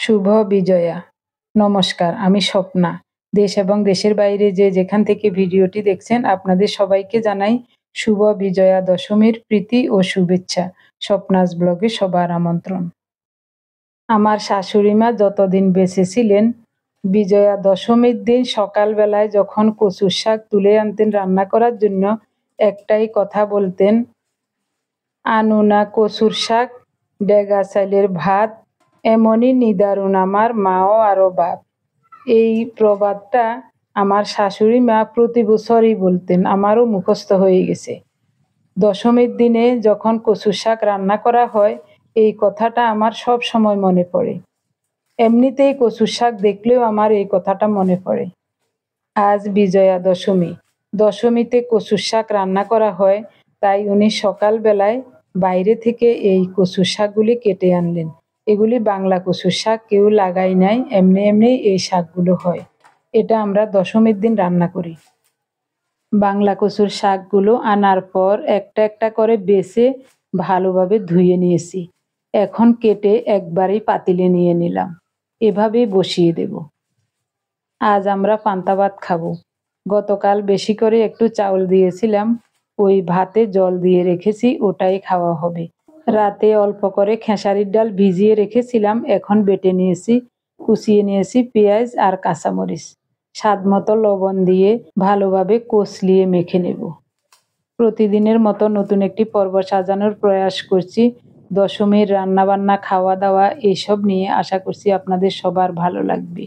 শুভ বিজয়া। নমস্কার, আমি স্বপ্না। দেশ এবং দেশের বাইরে যে যেখান থেকে ভিডিওটি দেখছেন আপনাদের সবাইকে জানাই শুভ বিজয়া দশমীর প্রীতি ও শুভেচ্ছা। স্বপ্নাস ব্লগে সবার আমন্ত্রণ। আমার শাশুড়ি মা যতদিন বেঁচে ছিলেন, বিজয়া দশমীর দিন সকালবেলায় যখন কচুর শাক তুলে আনতেন রান্না করার জন্য, একটাই কথা বলতেন, আনু না কচুর শাক, ডেগা চাইলের ভাত, এমনই নিদারুণ আমার মাও আরো বাপ। এই প্রবাদটা আমার শাশুড়ি মা প্রতি বছরই বলতেন, আমারও মুখস্থ হয়ে গেছে। দশমীর দিনে যখন কচুর শাক রান্না করা হয়, এই কথাটা আমার সব সময় মনে পড়ে। এমনিতেই কচুর শাক দেখলেও আমার এই কথাটা মনে পড়ে। আজ বিজয়া দশমী। দশমীতে কচুর শাক রান্না করা হয়, তাই উনি সকালবেলায় বাইরে থেকে এই কচুর শাকগুলি কেটে আনলেন। এগুলি বাংলা কচুর শাক, কেউ লাগাই নাই, এমনি এমনি এই শাকগুলো হয়। এটা আমরা দশমীর দিন রান্না করি। বাংলা কচুর শাকগুলো আনার পর একটা একটা করে বেছে ভালোভাবে ধুয়ে নিয়েছি। এখন কেটে একবারেই পাতিলে নিয়ে নিলাম। এভাবেই বসিয়ে দেব। আজ আমরা পান্তা ভাত খাবো। গতকাল বেশি করে একটু চাউল দিয়েছিলাম, ওই ভাতে জল দিয়ে রেখেছি, ওটাই খাওয়া হবে। রাতে অল্প করে খেসারির ডাল ভিজিয়ে রেখেছিলাম, এখন বেটে নিয়েছি, কুচিয়ে নিয়েছি পেঁয়াজ আর কাঁচামরিচ। স্বাদ মতো লবণ দিয়ে ভালোভাবে কষলিয়ে মেখে নেব। প্রতিদিনের মতো নতুন একটি পর্ব সাজানোর প্রয়াস করছি। দশমীর রান্নাবান্না, খাওয়া দাওয়া এইসব নিয়ে আশা করছি আপনাদের সবার ভালো লাগবে।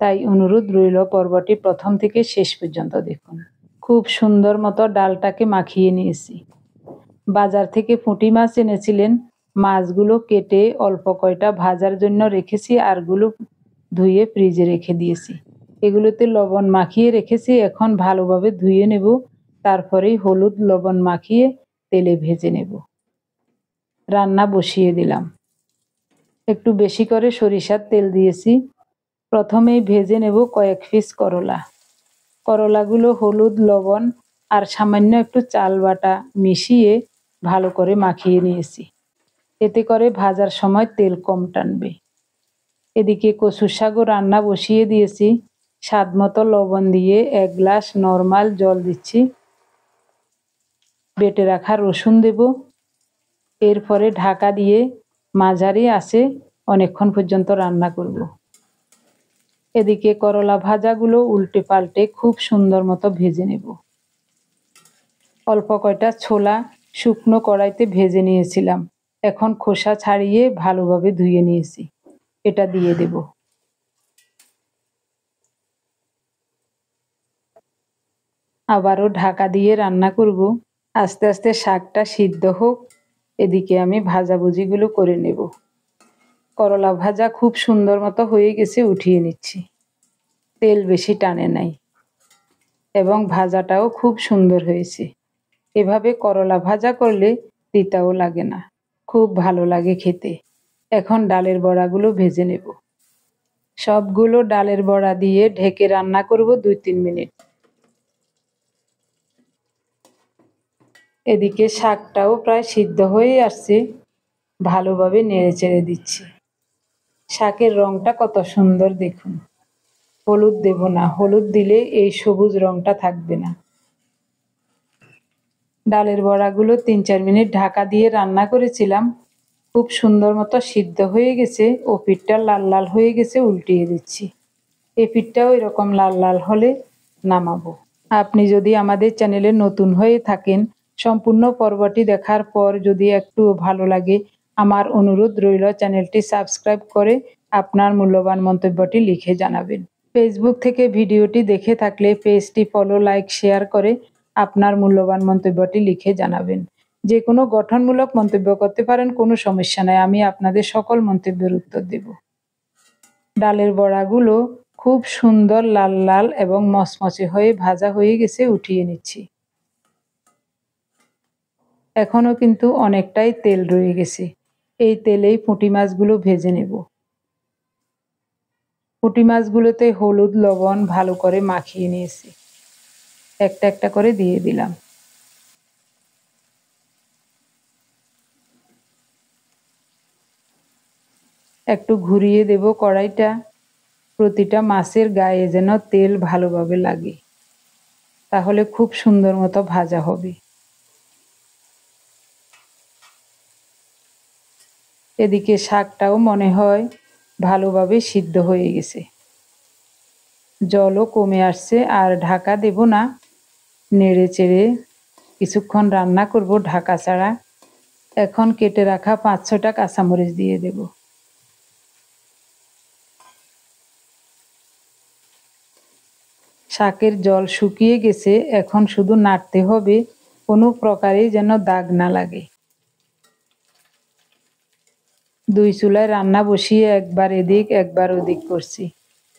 তাই অনুরোধ রইল, পর্বটি প্রথম থেকে শেষ পর্যন্ত দেখুন। খুব সুন্দর মতো ডালটাকে মাখিয়ে নিয়েছি। বাজার থেকে পুঁটি মাছ এনেছিলেন, মাছগুলো কেটে অল্প কয়টা ভাজার জন্য রেখেছি, আরগুলো ধুয়ে ফ্রিজে রেখে দিয়েছি। এগুলোতে লবণ মাখিয়ে রেখেছি, এখন ভালোভাবে ধুয়ে নেব, তারপরেই হলুদ লবণ মাখিয়ে তেলে ভেজে নেব। রান্না বসিয়ে দিলাম। একটু বেশি করে সরিষার তেল দিয়েছি। প্রথমেই ভেজে নেব কয়েক পিস করলা। করলাগুলো হলুদ লবণ আর সামান্য একটু চাল বাটা মিশিয়ে ভালো করে মাখিয়ে নিয়েছি। এতে করে ভাজার সময় তেল কম টানবে। এদিকে কচুর শাকও রান্না বসিয়ে দিয়েছি। স্বাদ মতো লবণ দিয়ে 1 গ্লাস নর্মাল জল দিচ্ছি। বেটে রাখা রসুন দেব। এরপরে ঢাকা দিয়ে মাঝারি আঁচে অনেকক্ষণ পর্যন্ত রান্না করব। এদিকে করলা ভাজাগুলো উল্টে পাল্টে খুব সুন্দর মতো ভেজে নেব। অল্প কয়টা ছোলা শুকনো কড়াইতে ভেজে নিয়েছিলাম, এখন খোসা ছাড়িয়ে ভালোভাবে ধুয়ে নিয়েছি, এটা দিয়ে দেব। আবারও ঢাকা দিয়ে রান্না করব। আস্তে আস্তে শাকটা সিদ্ধ হোক, এদিকে আমি ভাজাভুজিগুলো করে নেব। করলা ভাজা খুব সুন্দর মতো হয়ে গেছে, উঠিয়ে নিচ্ছি। তেল বেশি টানে নাই এবং ভাজাটাও খুব সুন্দর হয়েছে। এভাবে করলা ভাজা করলে তিতাও লাগে না, খুব ভালো লাগে খেতে। এখন ডালের বড়াগুলো ভেজে নেব। সবগুলো ডালের বড়া দিয়ে ঢেকে রান্না করব 2-3 মিনিট। এদিকে শাকটাও প্রায় সিদ্ধ হয়ে আসছে, ভালোভাবে নেড়ে চেড়ে দিচ্ছি। শাকের রংটা কত সুন্দর দেখুন। হলুদ দেব না, হলুদ দিলে এই সবুজ রংটা থাকবে না। ডালের বড়াগুলো 3-4 মিনিট ঢাকা দিয়ে রান্না করেছিলাম, খুব সুন্দর মতো সিদ্ধ হয়ে গেছে। ও পিঠটা লাল লাল হয়ে গেছে, উল্টিয়ে দিচ্ছি। এই পিঠটাও এরকম লাল লাল হলে নামাবো। আপনি যদি আমাদের চ্যানেলে নতুন হয়ে থাকেন, সম্পূর্ণ পর্বটি দেখার পর যদি একটু ভালো লাগে, আমার অনুরোধ রইল চ্যানেলটি সাবস্ক্রাইব করে আপনার মূল্যবান মন্তব্যটি লিখে জানাবেন। ফেসবুক থেকে ভিডিওটি দেখে থাকলে পেজটি ফলো, লাইক, শেয়ার করে আপনার মূল্যবান মন্তব্যটি লিখে জানাবেন। যে কোনো গঠনমূলক মন্তব্য করতে পারেন, কোনো সমস্যা নাই, আমি আপনাদের সকল মন্তব্যের উত্তর দেব। ডালের বড়াগুলো খুব সুন্দর লাল লাল এবং মচমচে হয়ে ভাজা হয়ে গেছে, উঠিয়ে নিচ্ছি। এখনো কিন্তু অনেকটাই তেল রয়ে গেছে, এই তেলেই পুঁটি মাছগুলো ভেজে নেব। পুঁটি মাছগুলোতে হলুদ লবণ ভালো করে মাখিয়ে নিয়েছি, একটা একটা করে দিয়ে দিলাম। একটু ঘুরিয়ে দেব কড়াইটা, প্রতিটা মাছের গায়ে যেন তেল ভালোভাবে লাগে, তাহলে খুব সুন্দর মতো ভাজা হবে। এদিকে শাকটাও মনে হয় ভালোভাবে সিদ্ধ হয়ে গেছে, জলও কমে আসছে। আর ঢাকা দেব না, নেড়ে চেড়ে কিছুক্ষণ রান্না করব ঢাকা ছাড়া। এখন কেটে রাখা 5-6টা কাঁচামরিচ দিয়ে দেব। শাকের জল শুকিয়ে গেছে, এখন শুধু নাড়তে হবে, কোনো প্রকারে যেন দাগ না লাগে। 2 চুলায় রান্না বসিয়ে একবার এদিক একবার ওদিক করছি।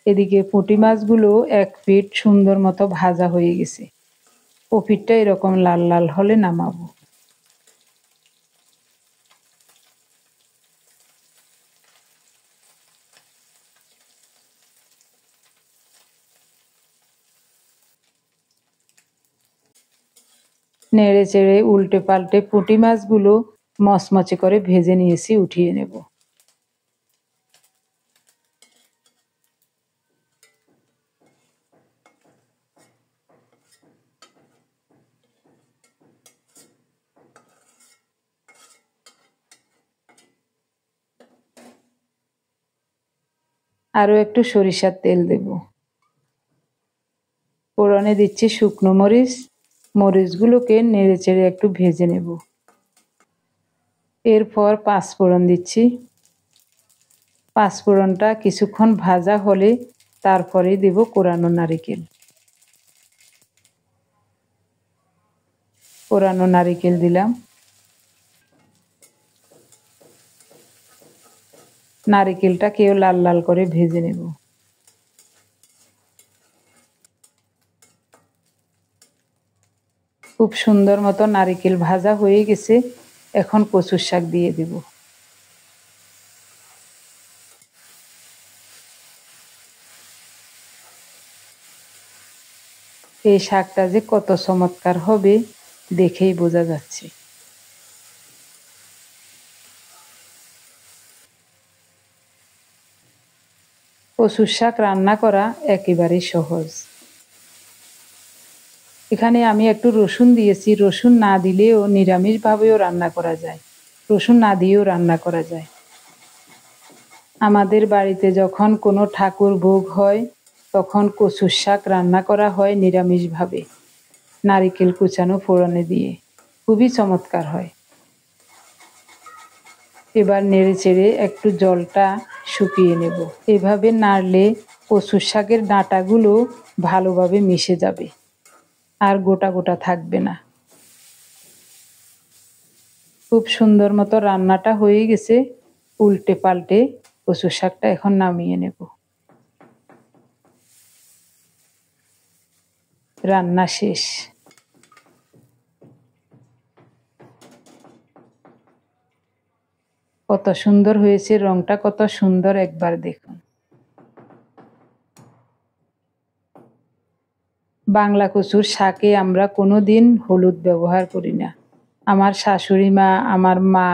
এদিকে পুঁটি মাছগুলো 1 পিঠ সুন্দর মতো ভাজা হয়ে গেছে। ও পিঠটা এরকম লাল লাল হলে নামাবো। নেড়ে চেড়ে উল্টে পাল্টে পুঁটি মাছগুলো মচমচে করে ভেজে নিয়েছি, উঠিয়ে নেব। আরও একটু সরিষার তেল দেব। ফোড়নে দিচ্ছি শুকনো মরিচ, মরিচগুলোকে নেড়ে চেড়ে একটু ভেজে নেব। এরপর পাঁচফোড়ন দিচ্ছি। পাঁচফোড়নটা কিছুক্ষণ ভাজা হলে তারপরে দেব কোরানো নারিকেল। কোরানো নারিকেল দিলাম। নারিকেলটাকেও লাল লাল করে ভেজে নেব। খুব সুন্দর মতো নারিকেল ভাজা হয়ে গেছে, এখন কচুর শাক দিয়ে দেব। এই শাকটা যে কত চমৎকার হবে দেখেই বোঝা যাচ্ছে। কচুর শাক রান্না করা একেবারেই সহজ। এখানে আমি একটু রসুন দিয়েছি, রসুন না দিলেও নিরামিষভাবেও রান্না করা যায়, রসুন না দিয়েও রান্না করা যায়। আমাদের বাড়িতে যখন কোনো ঠাকুর ভোগ হয় তখন কচুর শাক রান্না করা হয় নিরামিষভাবে, নারিকেল কুচানো ফোড়নে দিয়ে, খুবই চমৎকার হয়। এবার নেড়ে চেড়ে একটু জলটা শুকিয়ে নেব। এভাবে নাড়লে কচুর শাকের ডাঁটাগুলো ভালোভাবে মিশে যাবে, আর গোটা গোটা থাকবে না। খুব সুন্দর মতো রান্নাটা হয়ে গেছে, উল্টে পাল্টে কচুর শাকটা এখন নামিয়ে নেব। রান্না শেষ। কত সুন্দর হয়েছে, রংটা কত সুন্দর, একবার দেখুন। বাংলা কচুর শাকে আমরা কোনোদিন হলুদ ব্যবহার করি না। আমার শাশুড়ি মা, আমার মা,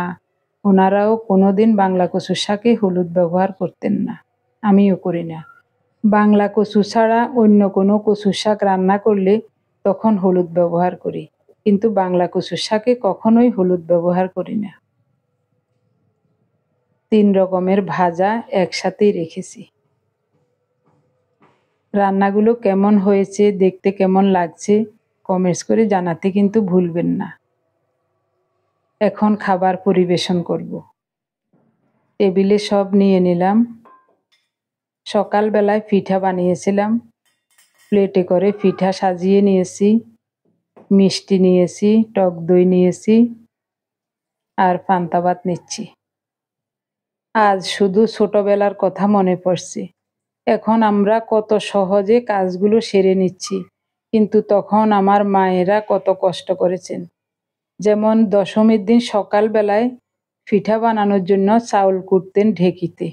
ওনারাও কোনোদিন বাংলা কচুর শাকে হলুদ ব্যবহার করতেন না, আমিও করি না। বাংলা কচু ছাড়া অন্য কোনো কচুর শাক রান্না করলে তখন হলুদ ব্যবহার করি, কিন্তু বাংলা কচুর শাকে কখনোই হলুদ ব্যবহার করি না। 3 রকমের ভাজা একসাথেই রেখেছি। রান্নাগুলো কেমন হয়েছে, দেখতে কেমন লাগছে কমেন্টস করে জানাতে কিন্তু ভুলবেন না। এখন খাবার পরিবেশন করব। টেবিলে সব নিয়ে নিলাম। সকালবেলায় পিঠা বানিয়েছিলাম, প্লেটে করে পিঠা সাজিয়ে নিয়েছি, মিষ্টি নিয়েছি, টক দই নিয়েছি, আর পান্তা ভাত নিচ্ছি। আজ শুধু ছোটবেলার কথা মনে পড়ছে। এখন আমরা কত সহজে কাজগুলো সেরে নিচ্ছি, কিন্তু তখন আমার মায়েরা কত কষ্ট করেছেন। যেমন দশমীর দিন সকালবেলায় পিঠা বানানোর জন্য চাউল কুটতেন ঢেঁকিতে,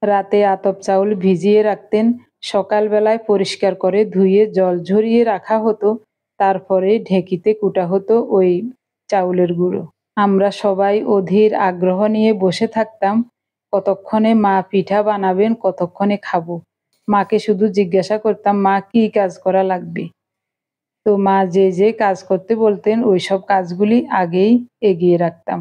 রাতে আতপ চাউল ভিজিয়ে রাখতেন, সকালবেলায় পরিষ্কার করে ধুয়ে জল ঝরিয়ে রাখা হতো, তারপরে ঢেঁকিতে কুটা হতো ওই চাউলের গুঁড়ো। আমরা সবাই অধীর আগ্রহ নিয়ে বসে থাকতাম কতক্ষণে মা পিঠা বানাবেন, কতক্ষণে খাবো। মাকে শুধু জিজ্ঞাসা করতাম, মা কি কাজ করা লাগবে। তো মা যে যে কাজ করতে বলতেন ওই সব কাজগুলি আগেই এগিয়ে রাখতাম।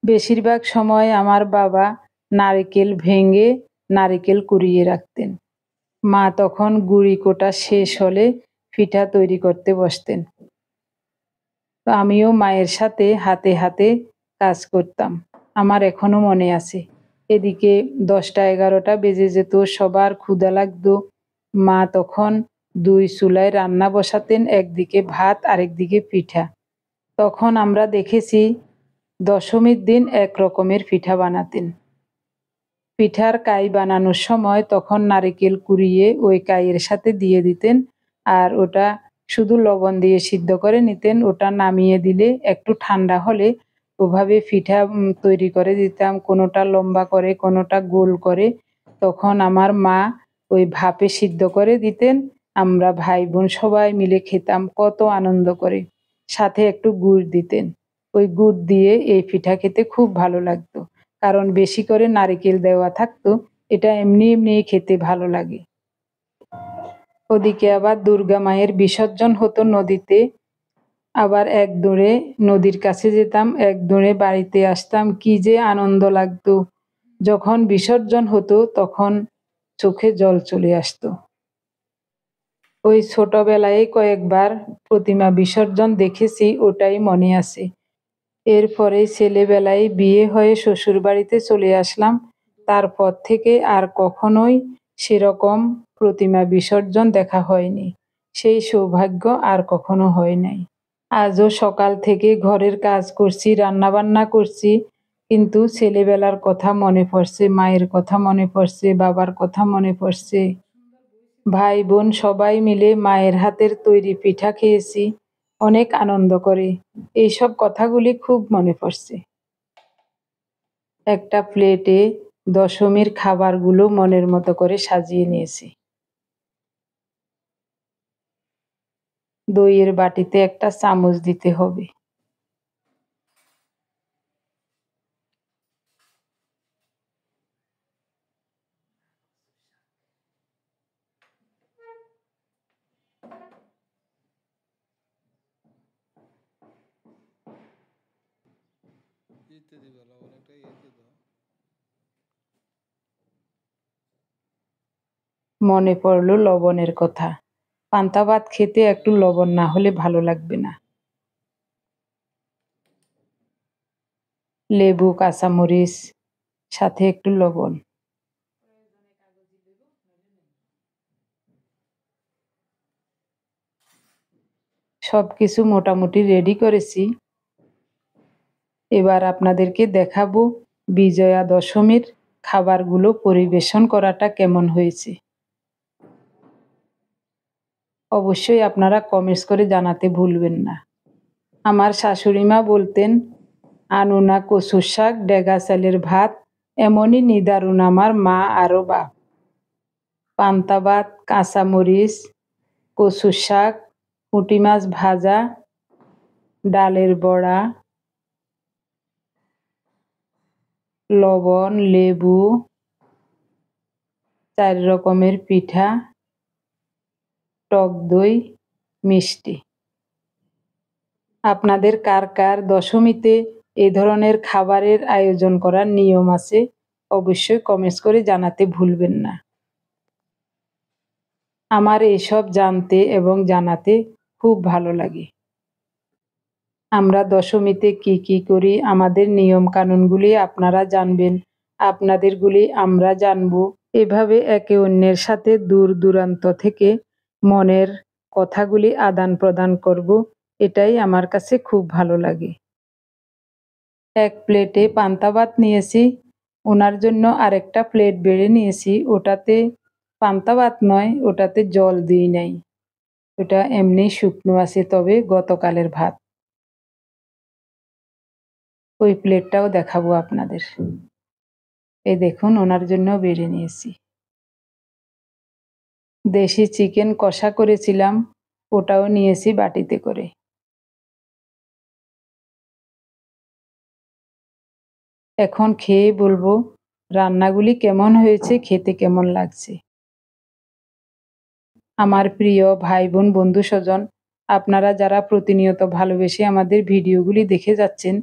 বেশিরভাগ সময় আমার বাবা নারকেল ভেঙে নারকেল কুড়িয়ে রাখতেন। মা তখন গুঁড়ি কোটা শেষ হলে পিঠা তৈরি করতে বসতেন। তো আমিও মায়ের সাথে হাতে হাতে কাজ করতাম। আমার এখনো মনে আছে। এদিকে 10টা-11টা বেজে যেত, সবার ক্ষুধা লাগতো। মা তখন 2 চুলায় রান্না বসাতেন, একদিকে ভাত আরেকদিকে পিঠা। তখন আমরা দেখেছি দশমীর দিন এক রকমের পিঠা বানাতেন। পিঠার কাই বানানোর সময় তখন নারকেল কুড়িয়ে ওই কাইয়ের সাথে দিয়ে দিতেন, আর ওটা শুধু লবণ দিয়ে সিদ্ধ করে নিতেন। ওটা নামিয়ে দিলে একটু ঠান্ডা হলে ওভাবে পিঠা তৈরি করে দিতাম, কোনোটা লম্বা করে কোনোটা গোল করে। তখন আমার মা ওই ভাপে সিদ্ধ করে দিতেন, আমরা ভাই বোন সবাই মিলে খেতাম কত আনন্দ করে। সাথে একটু গুড় দিতেন। ওই গুড় দিয়ে এই পিঠা খেতে খুব ভালো লাগতো, কারণ বেশি করে নারকেল দেওয়া থাকতো। এটা এমনি এমনি খেতে ভালো লাগে। ওদিকে আবার দুর্গা মায়ের বিসর্জন হতো নদীতে। আবার এক দৌড়ে নদীর কাছে যেতাম, এক দৌড়ে বাড়িতে আসতাম। কি যে আনন্দ লাগতো। যখন বিসর্জন হতো তখন চোখে জল চলে আসতো। ওই ছোটবেলায় কয়েকবার প্রতিমা বিসর্জন দেখেছি, ওটাই মনে আছে। এরপরে ছেলেবেলায় বিয়ে হয়ে শ্বশুর বাড়িতে চলে আসলাম। তারপর থেকে আর কখনোই সেরকম প্রতিমা বিসর্জন দেখা হয়নি। সেই সৌভাগ্য আর কখনো হয় নাই। আজও সকাল থেকে ঘরের কাজ করছি, রান্নাবান্না করছি, কিন্তু ছেলেবেলার কথা মনে পড়ছে, মায়ের কথা মনে পড়ছে, বাবার কথা মনে পড়ছে। ভাই বোন সবাই মিলে মায়ের হাতের তৈরি পিঠা খেয়েছি অনেক আনন্দ করে। এইসব কথাগুলি খুব মনে পড়ছে। একটা প্লেটে দশমীর খাবারগুলো মনের মতো করে সাজিয়ে নিয়েছি। দইয়ের বাটিতে একটা চামচ দিতে হবে। মনে পড়লো লবণের কথা। পান্তা ভাত খেতে একটু লবণ না হলে ভালো লাগবে না। লেবু, কাঁচামরিচ, সাথে একটু লবণ। সবকিছু মোটামুটি রেডি করেছি। এবার আপনাদেরকে দেখাবো বিজয়া দশমীর খাবারগুলো পরিবেশন করাটা কেমন হয়েছে। অবশ্যই আপনারা কমেন্টস করে জানাতে ভুলবেন না। আমার শাশুড়ি মা বলতেন, আনুনা কচুর শাক, ডেগা চালের ভাত, এমনই নিদারুণ আমার মা আরও বাপ। পান্তা ভাত, কাঁচামরিচ, কচুর শাক, পুঁটি মাছ ভাজা, ডালের বড়া, লবণ, লেবু, 4 রকমের পিঠা, টক দই, মিষ্টি। আপনাদের কার কার দশমীতে এ ধরনের খাবারের আয়োজন করার নিয়ম আছে, অবশ্যই কমেন্টস করে জানাতে ভুলবেন না। আমার এসব জানতে এবং জানাতে খুব ভালো লাগে। আমরা দশমীতে কি কি করি, আমাদের নিয়ম কানুনগুলি আপনারা জানবেন, আপনাদেরগুলি আমরা জানব। এভাবে একে অন্যের সাথে দূর দূরান্ত থেকে মনের কথাগুলি আদান প্রদান করব, এটাই আমার কাছে খুব ভালো লাগে। এক প্লেটে পান্তা ভাত নিয়েছি, ওনার জন্য আরেকটা প্লেট বেড়ে নিয়েছি। ওটাতে পান্তা ভাত নয়, ওটাতে জল দিই নাই, ওটা এমনি শুকনো আছে, তবে গতকালের ভাত। ওই প্লেটটাও দেখাবো আপনাদের। এই দেখুন, ওনার জন্য বেড়ে নিয়েছি। দেশি চিকেন কষা করেছিলাম, ওটাও নিয়েছি বাটিতে করে। এখন খেয়ে বলবো রান্নাগুলি কেমন হয়েছে, খেতে কেমন লাগছে। আমার প্রিয় ভাই বোন বন্ধু স্বজন, আপনারা যারা প্রতিনিয়ত ভালোবেসে আমাদের ভিডিওগুলি দেখে যাচ্ছেন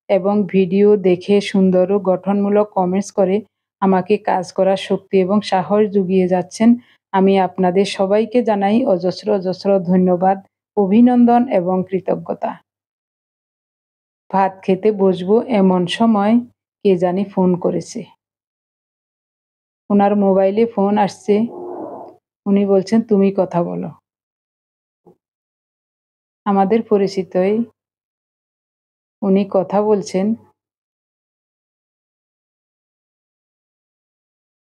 এবং ভিডিও দেখে সুন্দর ও গঠনমূলক কমেন্টস করে আমাকে কাজ করার শক্তি এবং সাহস জুগিয়ে যাচ্ছেন, আমি আপনাদের সবাইকে জানাই অজস্র অজস্র ধন্যবাদ, অভিনন্দন এবং কৃতজ্ঞতা। ভাত খেতে বসবো এমন সময় কে জানি ফোন করেছে। ওনার মোবাইলে ফোন আসছে, উনি বলছেন তুমি কথা বলো। আমাদের পরিচিতই, উনি কথা বলছেন।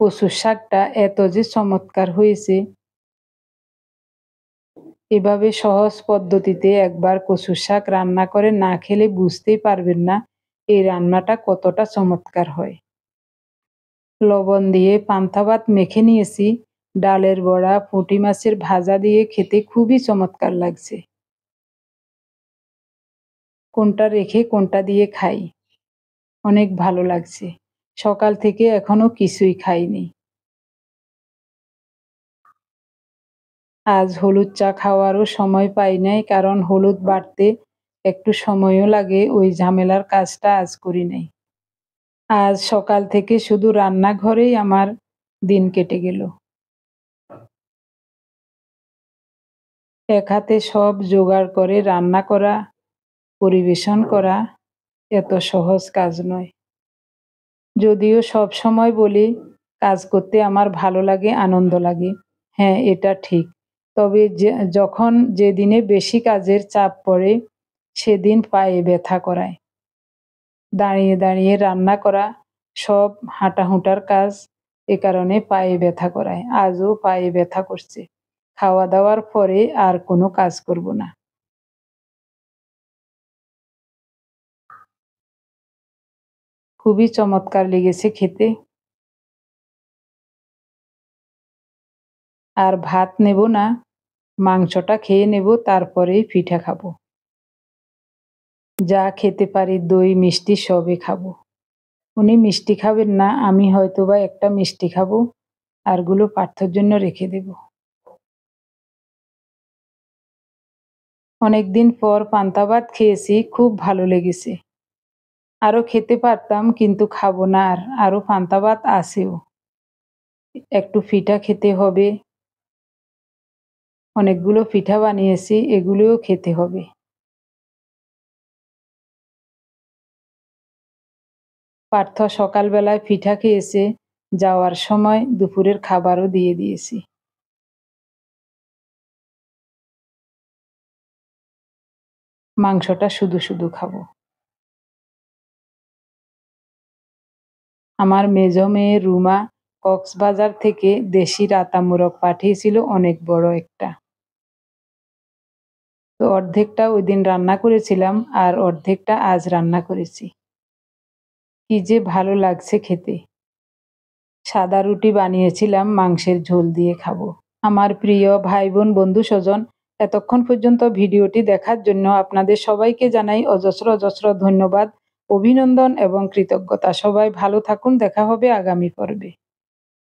কচুর শাকটা এত যে চমৎকার হয়েছে, এভাবে সহজ পদ্ধতিতে একবার কচুর শাক রান্না করে না খেলে বুঝতেই পারবেন না এই রান্নাটা কতটা চমৎকার হয়। লবণ দিয়ে পান্তা ভাত মেখে নিয়েছি, ডালের বড়া, পুঁটি মাছের ভাজা দিয়ে খেতে খুবই চমৎকার লাগছে। কোনটা রেখে কোনটা দিয়ে খাই, অনেক ভালো লাগছে। সকাল থেকে এখনো কিছুই খাইনি। আজ হলুদ চা খাওয়ারও সময় পাই নাই, কারণ হলুদ বাটতে একটু সময়ও লাগে, ওই ঝামেলার কাজটা আজ করি নাই। আজ সকাল থেকে শুধু রান্নাঘরেই আমার দিন কেটে গেল। এক হাতে সব জোগাড় করে রান্না করা, পরিবেশন করা এত সহজ কাজ নয়। যদিও সব সময় বলি কাজ করতে আমার ভালো লাগে, আনন্দ লাগে। হ্যাঁ, এটা ঠিক। তবে যখন যেদিনে বেশি কাজের চাপ পড়ে সেদিন পায়ে ব্যথা করায়। দাঁড়িয়ে দাঁড়িয়ে রান্না করা, সব হাঁটাহুঁটার কাজ, এ কারণে পায়ে ব্যথা করায়। আজও পায়ে ব্যথা করছে। খাওয়া দাওয়ার পরে আর কোনো কাজ করব না। খুবই চমৎকার লেগেছে খেতে। আর ভাত নেব না, মাংসটা খেয়ে নেব, তারপরেই পিঠা খাবো। যা খেতে পারি দই মিষ্টি সবই খাবো। উনি মিষ্টি খাবেন না, আমি হয়তোবা একটা মিষ্টি খাবো, আরগুলো পার্থর জন্য রেখে দেব। অনেকদিন পর পান্তা ভাত খেয়েছি, খুব ভালো লেগেছে। আরো খেতে পারতাম কিন্তু খাবো না, আর আরো পান্তা ভাত আছেও। একটু পিঠা খেতে হবে, অনেকগুলো পিঠা বানিয়েছি, এগুলোও খেতে হবে। পার্থ সকালবেলায় পিঠা খেয়েছে, যাওয়ার সময় দুপুরের খাবারও দিয়ে দিয়েছি। মাংসটা শুধু শুধু খাবো। আমার মেজো মেয়ে রুমা কক্সবাজার থেকে দেশি রাতা মোরগ পাঠিয়েছিল, অনেক বড় একটা। তো অর্ধেকটা ওই দিন রান্না করেছিলাম, আর অর্ধেকটা আজ রান্না করেছি। কি যে ভালো লাগছে খেতে। সাদা রুটি বানিয়েছিলাম, মাংসের ঝোল দিয়ে খাবো। আমার প্রিয় ভাই বোন বন্ধু স্বজন, এতক্ষণ পর্যন্ত ভিডিওটি দেখার জন্য আপনাদের সবাইকে জানাই অজস্র অজস্র ধন্যবাদ, অভিনন্দন এবং কৃতজ্ঞতা। সবাই ভালো থাকুন, দেখা হবে আগামী পর্বে।